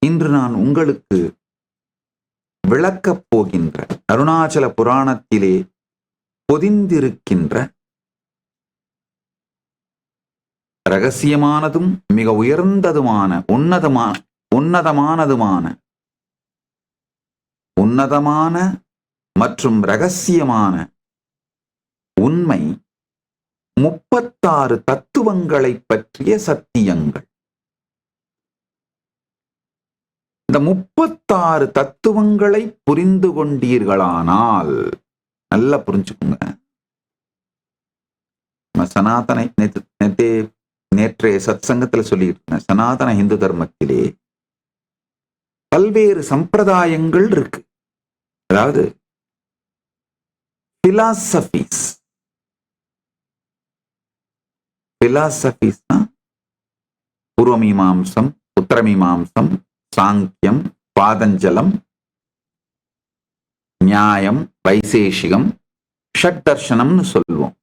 இன்று நான் உங்களுக்கு விளக்கப் போகின்ற அருணாச்சல புராணத்திலே பொதிந்திருக்கின்ற ரகசியமானதும் மிக உயர்ந்ததுமான உன்னதமான மற்றும் ரகசியமான உண்மை 36 தத்துவங்களை பற்றிய சத்தியங்கள். இந்த 36 தத்துவங்களை புரிந்து கொண்டீர்களானால், நல்லா புரிஞ்சுக்குங்க, சனாதன நேற்றைய சத்சங்கத்தில் சொல்லிட்டு சனாதன இந்து தர்மத்திலே பல்வேறு சம்பிரதாயங்கள் இருக்கு. அதாவது பிலாசபிஸ் பூர்வமீமாம்சம், உத்தரமீமாம்சம், சாங்கியம், பாதஞ்சலம், நியாயம், வைசேஷிகம், ஷட்தர்ஷனம்னு சொல்லுவோம்.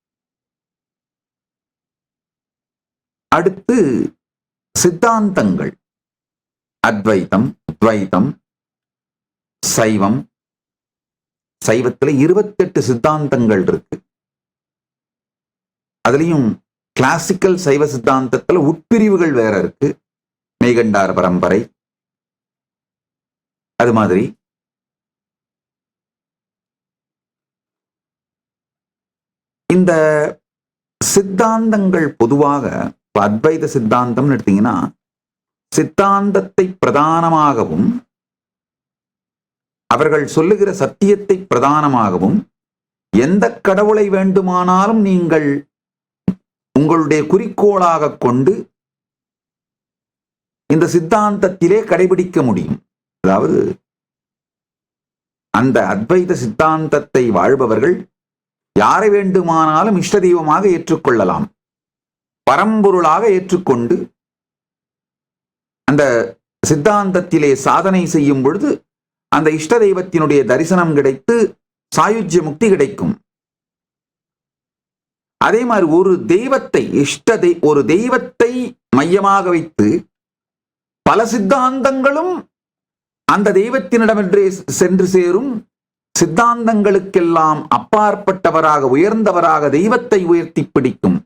அடுத்து சித்தாந்தங்கள், அத்வைத்தம், துவைத்தம், சைவம். சைவத்தில் 28 சித்தாந்தங்கள் இருக்கு. அதுலயும் கிளாசிக்கல் சைவ சித்தாந்தத்துல உட்பிரிவுகள் வேற இருக்கு. மெய்கண்டார பரம்பரை, அது மாதிரி இந்த சித்தாந்தங்கள் பொதுவாக அத்வைத சித்தாந்தம்னு எடுத்தீங்கன்னா சித்தாந்தத்தை பிரதானமாகவும் அவர்கள் சொல்லுகிற சத்தியத்தை பிரதானமாகவும் எந்த கடவுளை வேண்டுமானாலும் நீங்கள் உங்களுடைய குறிக்கோளாக கொண்டு இந்த சித்தாந்தத்திலே கடைபிடிக்க முடியும். அதாவது அந்த அத்வைத சித்தாந்தத்தை வாழ்பவர்கள் யாரை வேண்டுமானாலும் இஷ்ட தெய்வமாக ஏற்றுக்கொள்ளலாம், பரம்பொருளாக ஏற்றுக்கொண்டு அந்த சித்தாந்தத்திலே சாதனை செய்யும் பொழுது அந்த இஷ்ட தெய்வத்தினுடைய தரிசனம் கிடைத்து சாயுஜ்ய முக்தி கிடைக்கும். அதே மாதிரி ஒரு தெய்வத்தை மையமாக வைத்து பல சித்தாந்தங்களும் அந்த தெய்வத்தினிடமென்றே சென்று சேரும். சித்தாந்தங்களுக்கெல்லாம் அப்பாற்பட்டவராக, உயர்ந்தவராக தெய்வத்தை உயர்த்தி பிடிக்கும்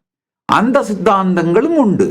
அந்த சித்தாந்தங்களும் உண்டு.